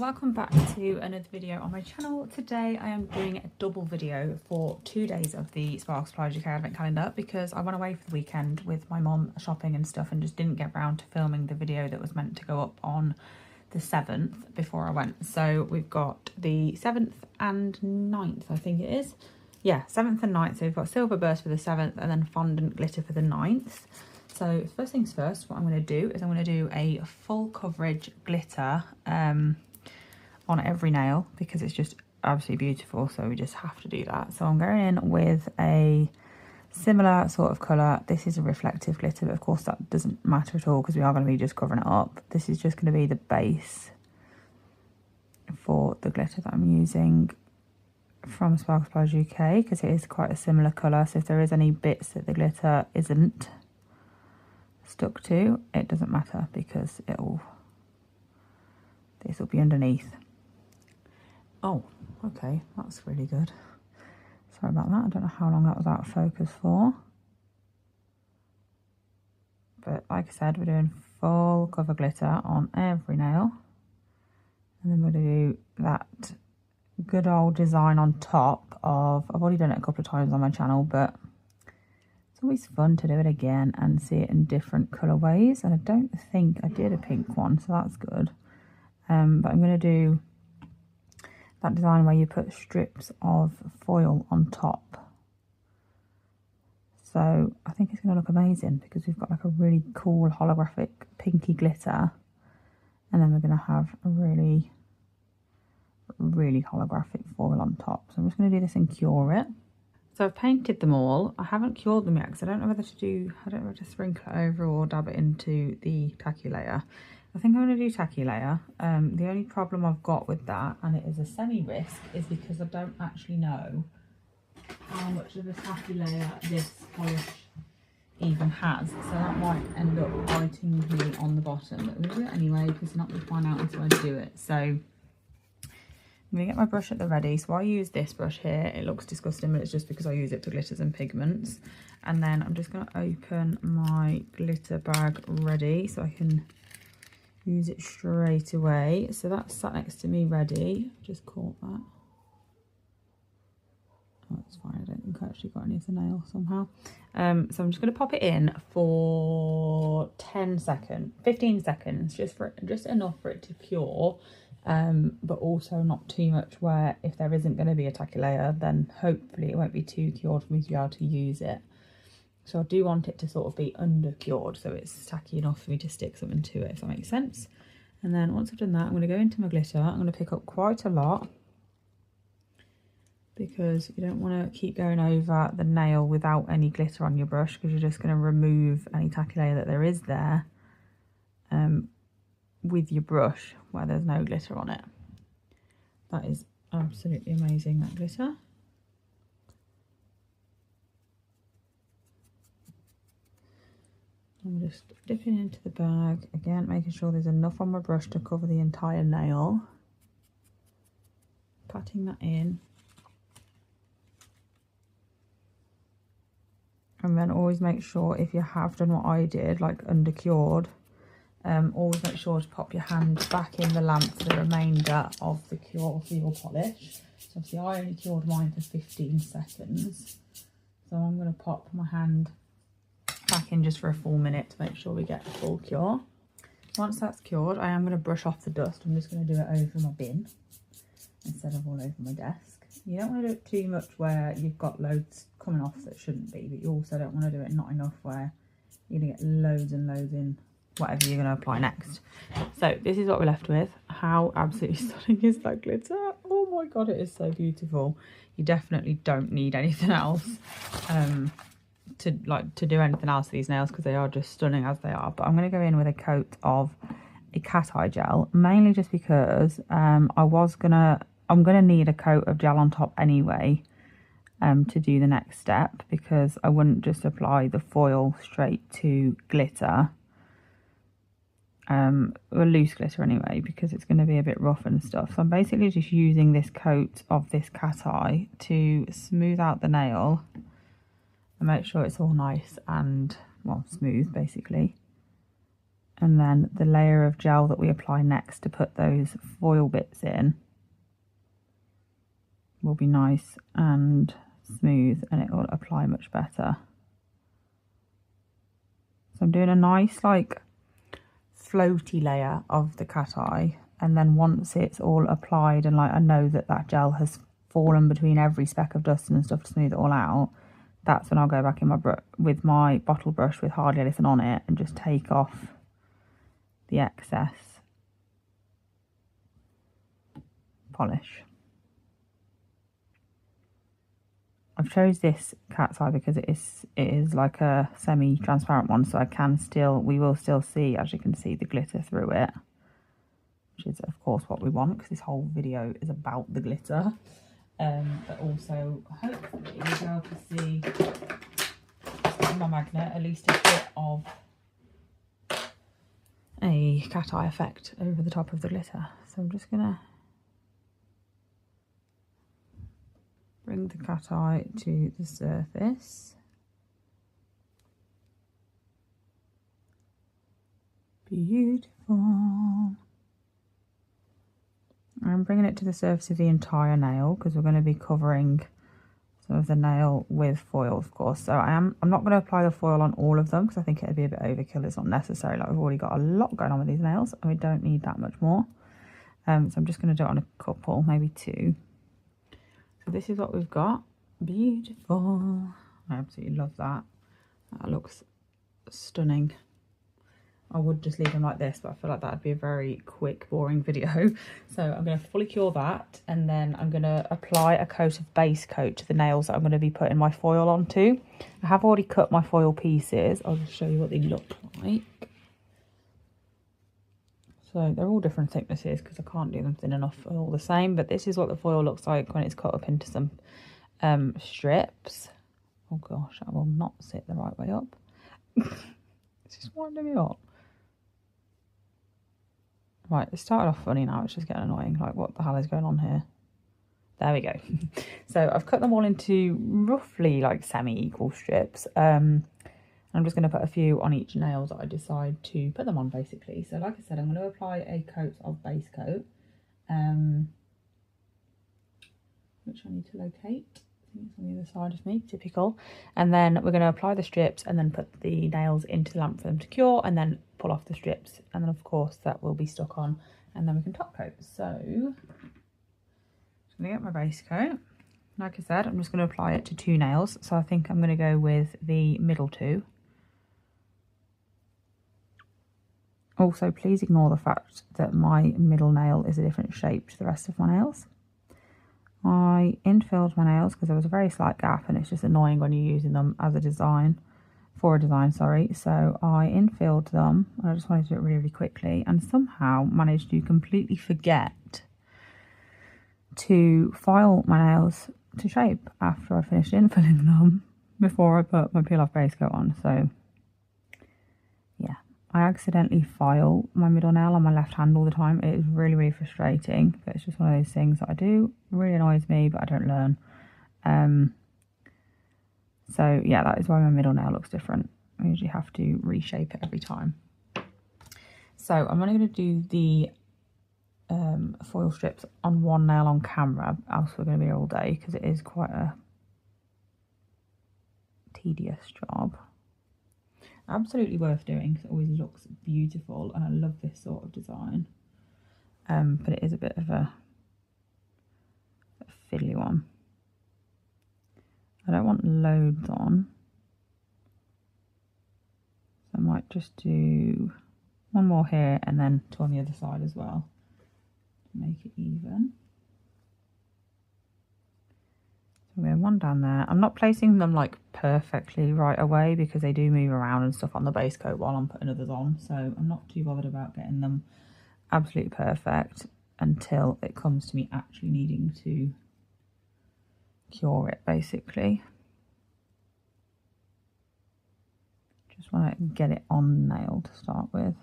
welcome back to another video on my channel. Today I am doing a double video for 2 days of the Sparks Supply UK Advent Calendar because I went away for the weekend with my mum shopping and stuff and just didn't get around to filming the video that was meant to go up on the 7th before I went. So we've got the 7th and 9th, I think it is. Yeah, 7th and 9th. So we've got Silver Burst for the 7th and then Fondant Glitter for the 9th. So first things first, what I'm going to do is I'm going to do a full coverage glitter on every nail because it's just absolutely beautiful, so we just have to do that. So I'm going in with a similar sort of colour. This is a reflective glitter, but of course that doesn't matter at all because we are going to be just covering it up. This is just going to be the base for the glitter that I'm using from Sparks Supply UK because it is quite a similar colour. So if there is any bits that the glitter isn't stuck to, it doesn't matter because this will be underneath. Oh, okay, that's really good. Sorry about that, I don't know how long that was out of focus for. But like I said, we're doing full cover glitter on every nail. And then we're going to do that good old design on top of, I've already done it a couple of times on my channel, but it's always fun to do it again and see it in different colourways. And I don't think I did a pink one, so that's good. But I'm going to do that design where you put strips of foil on top. So I think it's going to look amazing because we've got like a really cool holographic pinky glitter. And then we're going to have a really, really holographic foil on top. So I'm just going to do this and cure it. So I've painted them all. I haven't cured them yet because I don't know whether to sprinkle it over or dab it into the tacky layer. I think I'm going to do tacky layer. The only problem I've got with that, and it is a semi-risk, is because I don't actually know how much of a tacky layer this polish even has. So that might end up biting me on the bottom. But we'll do it anyway because you're not going to find out until I do it. So I'm going to get my brush at the ready. So I use this brush here. It looks disgusting, but it's just because I use it for glitters and pigments. And then I'm just going to open my glitter bag ready so I can use it straight away. So that's sat next to me ready. Just caught that. Oh, it's fine. I don't think I actually got any of the nail somehow. So I'm just going to pop it in for 15 seconds, just enough for it to cure. But also not too much where if there isn't going to be a tacky layer, then hopefully it won't be too cured for me to be able to use it. So I do want it to sort of be under cured so it's tacky enough for me to stick something to it, if that makes sense. And then once I've done that, I'm going to go into my glitter. I'm going to pick up quite a lot because you don't want to keep going over the nail without any glitter on your brush because you're just going to remove any tacky layer that there is there with your brush where there's no glitter on it. That is absolutely amazing, that glitter. I'm just dipping into the bag again, making sure there's enough on my brush to cover the entire nail. Patting that in. And then always make sure, if you have done what I did, like under cured, always make sure to pop your hand back in the lamp for the remainder of the cure for your polish. So obviously I only cured mine for 15 seconds. So I'm going to pop my hand back in just for a full minute to make sure we get the full cure. Once that's cured, I am going to brush off the dust. I'm just going to do it over my bin instead of all over my desk. You don't want to do it too much where you've got loads coming off that shouldn't be, but you also don't want to do it not enough where you're going to get loads and loads in whatever you're going to apply next. So this is what we're left with. How absolutely stunning is that glitter? Oh my god, it is so beautiful. You definitely don't need anything else to do anything else to these nails because they are just stunning as they are. But I'm going to go in with a coat of a cat eye gel, mainly just because I'm gonna need a coat of gel on top anyway to do the next step, because I wouldn't just apply the foil straight to glitter, or loose glitter anyway, because it's going to be a bit rough and stuff. So I'm basically just using this coat of this cat eye to smooth out the nail and make sure it's all nice and, well, smooth basically. And then the layer of gel that we apply next to put those foil bits in will be nice and smooth, and it will apply much better. So I'm doing a nice like floaty layer of the cat eye, and then once it's all applied and like I know that that gel has fallen between every speck of dust and stuff to smooth it all out, that's when I'll go back in with my bottle brush with hardly anything on it and just take off the excess polish. I've chose this cat's eye because it is like a semi-transparent one, so we will still see, as you can see, the glitter through it, which is of course what we want because this whole video is about the glitter. But also hopefully you'll be able to see on my magnet at least a bit of a cat eye effect over the top of the glitter. So I'm just gonna bring the cat eye to the surface. Beautiful. I'm bringing it to the surface of the entire nail because we're going to be covering some of the nail with foil, of course. So I'm not going to apply the foil on all of them because I think it'd be a bit overkill. It's not necessary. Like, we've already got a lot going on with these nails and we don't need that much more. So I'm just going to do it on a couple, maybe two. So this is what we've got. Beautiful. I absolutely love that. That looks stunning. I would just leave them like this, but I feel like that would be a very quick, boring video. So I'm going to fully cure that, and then I'm going to apply a coat of base coat to the nails that I'm going to be putting my foil onto. I have already cut my foil pieces. I'll just show you what they look like. So they're all different thicknesses because I can't do them thin enough for all the same, but this is what the foil looks like when it's cut up into some strips. Oh gosh, that will not sit the right way up. It's just winding me up. Right, it started off funny, now it's just getting annoying. Like, what the hell is going on here? There we go. So I've cut them all into roughly like semi-equal strips. I'm just going to put a few on each nail that I decide to put them on, basically. So like I said, I'm going to apply a coat of base coat, which I need to locate. I think it's on the other side of me, typical. And then we're going to apply the strips and then put the nails into the lamp for them to cure, and then pull off the strips. And then of course that will be stuck on, and then we can top coat. So I'm going to get my base coat. Like I said, I'm just going to apply it to two nails. So I think I'm going to go with the middle two. Also, please ignore the fact that my middle nail is a different shape to the rest of my nails. I infilled my nails because there was a very slight gap and it's just annoying when you're using them as a design, for a design, sorry. So I infilled them, and I just wanted to do it really, really quickly, and somehow managed to completely forget to file my nails to shape after I finished infilling them before I put my peel off base coat on. So yeah, I accidentally file my middle nail on my left hand all the time. It is really, really frustrating, but it's just one of those things that I do. It really annoys me, but I don't learn. So yeah, that is why my middle nail looks different. I usually have to reshape it every time. So I'm only going to do the foil strips on one nail on camera, else we're going to be here all day because it is quite a tedious job. Absolutely worth doing because it always looks beautiful, and I love this sort of design. But it is a bit of a fiddly one. I don't want loads on, so I might just do one more here and then two on the other side as well to make it even. So we're one down there. I'm not placing them like perfectly right away because they do move around and stuff on the base coat while I'm putting others on, so I'm not too bothered about getting them absolutely perfect until it comes to me actually needing to cure it, basically. Just want to get it on nail to start with,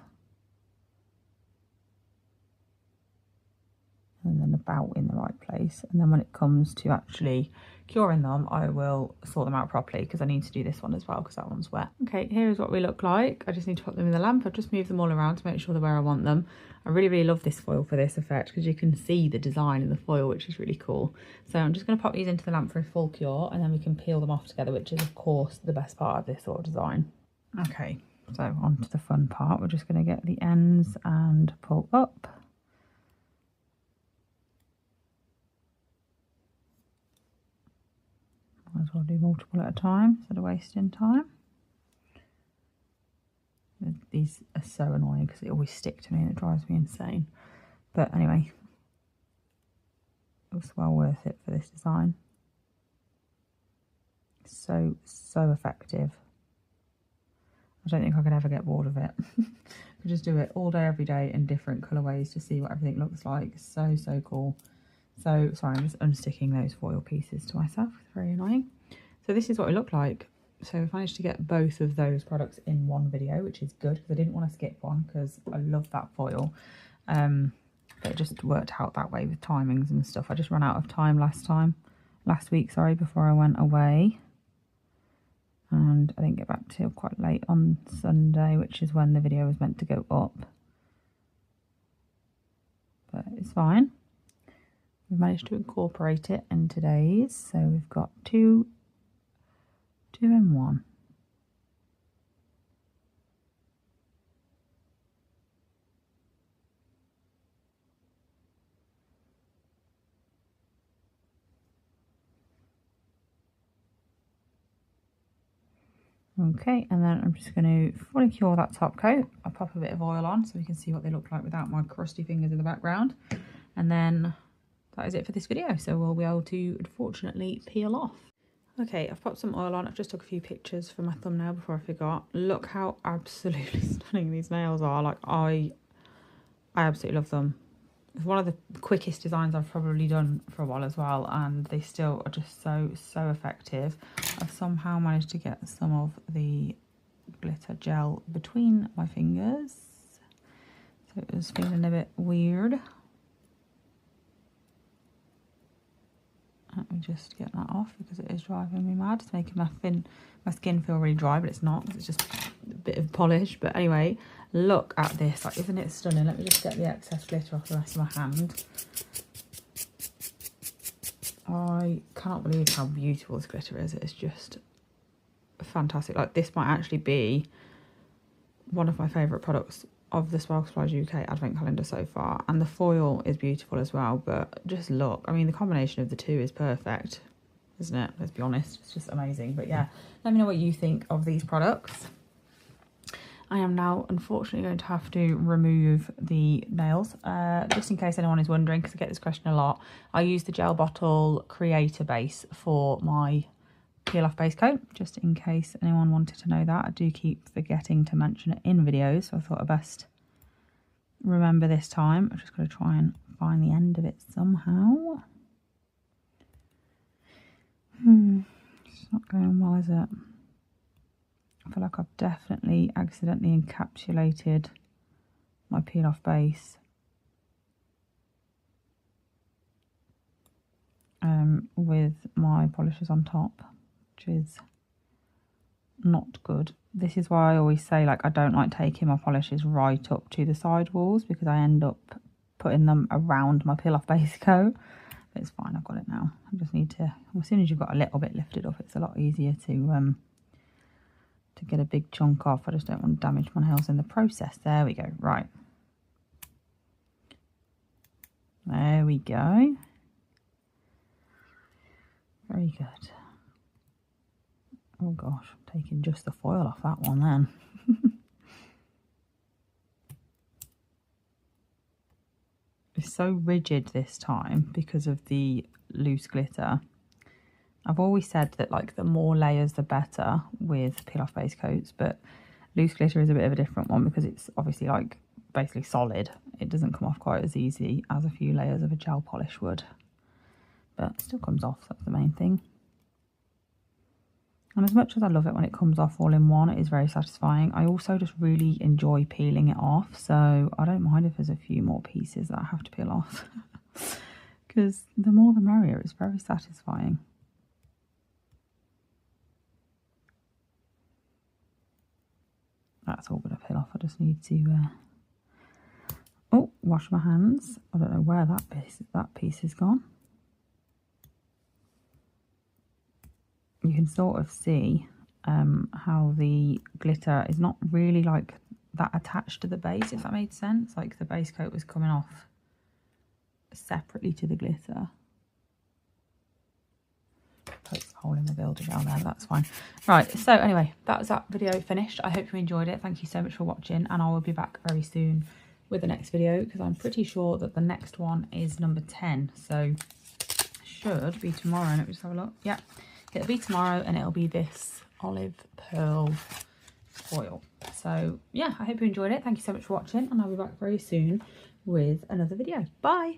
and then about in the right place. And then when it comes to actually curing them, I will sort them out properly, because I need to do this one as well because that one's wet. Okay, here is what we look like. I just need to put them in the lamp. I've just moved them all around to make sure they're where I want them. I really love this foil for this effect, because you can see the design in the foil, which is really cool. So I'm just going to pop these into the lamp for a full cure, and then we can peel them off together, which is of course the best part of this sort of design. Okay, so on to the fun part. We're just going to get the ends and pull up. Might as well do multiple at a time instead of wasting time. These are so annoying because they always stick to me and it drives me insane. But anyway, it was well worth it for this design. So effective. I don't think I could ever get bored of it. I could just do it all day, every day in different colourways to see what everything looks like. So cool. So, sorry, I'm just unsticking those foil pieces to myself. It's very annoying. So this is what it looked like. So I've managed to get both of those products in one video, which is good, because I didn't want to skip one because I love that foil. But it just worked out that way with timings and stuff. I just ran out of time last week, sorry, before I went away. And I didn't get back till quite late on Sunday, which is when the video was meant to go up. But it's fine. We've managed to incorporate it in today's, so we've got two in one. Okay, and then I'm just going to fully cure that top coat. I'll pop a bit of oil on so we can see what they look like without my crusty fingers in the background. And then that is it for this video, so we'll be able to unfortunately peel off. Okay, I've popped some oil on. I've just took a few pictures for my thumbnail before I forgot. Look how absolutely stunning these nails are. Like, I absolutely love them. It's one of the quickest designs I've probably done for a while as well, and they still are just so effective. I've somehow managed to get some of the glitter gel between my fingers, so it was feeling a bit weird. Let me just get that off because it is driving me mad. It's making my skin feel really dry, but it's not. It's just a bit of polish. But anyway, look at this. Like, isn't it stunning? Let me just get the excess glitter off the rest of my hand. I cannot believe how beautiful this glitter is. It's just fantastic. Like, this might actually be one of my favourite products of the Sparkle Supplies UK advent calendar so far, and the foil is beautiful as well. But just look, I mean, the combination of the two is perfect, isn't it? Let's be honest, it's just amazing. But yeah, let me know what you think of these products. I am now unfortunately going to have to remove the nails, just in case anyone is wondering, because I get this question a lot. I use the gel bottle creator base for my peel off base coat, just in case anyone wanted to know that. I do keep forgetting to mention it in videos, so I thought I'd best remember this time. I'm just going to try and find the end of it somehow. It's not going well, is it? I feel like I've definitely accidentally encapsulated my peel off base with my polishes on top, which is not good. This is why I always say, like, I don't like taking my polishes right up to the side walls, because I end up putting them around my peel off base coat. But it's fine, I've got it now. I just need to, as soon as you've got a little bit lifted up, it's a lot easier to get a big chunk off. I just don't want to damage my nails in the process. There we go. Right, there we go. Very good. Oh gosh, I'm taking just the foil off that one then. It's so rigid this time because of the loose glitter. I've always said that, like, the more layers the better with peel off base coats, but loose glitter is a bit of a different one because it's obviously, like, basically solid. It doesn't come off quite as easy as a few layers of a gel polish would, but it still comes off, so that's the main thing. And as much as I love it when it comes off all in one, it is very satisfying. I also just really enjoy peeling it off, so I don't mind if there's a few more pieces that I have to peel off. because the more the merrier. It's very satisfying. That's all going to peel off. I just need to wash my hands. I don't know where that piece has gone. You can sort of see how the glitter is not really like that attached to the base, if that made sense. Like the base coat was coming off separately to the glitter. Put a hole in the builder down there, that's fine. Right, so anyway, that's that video finished. I hope you enjoyed it. Thank you so much for watching, and I will be back very soon with the next video, because I'm pretty sure that the next one is number 10. So should be tomorrow. Let me just have a look. Yeah, it'll be tomorrow, and it'll be this olive pearl foil. So yeah, I hope you enjoyed it. Thank you so much for watching, and I'll be back very soon with another video. Bye.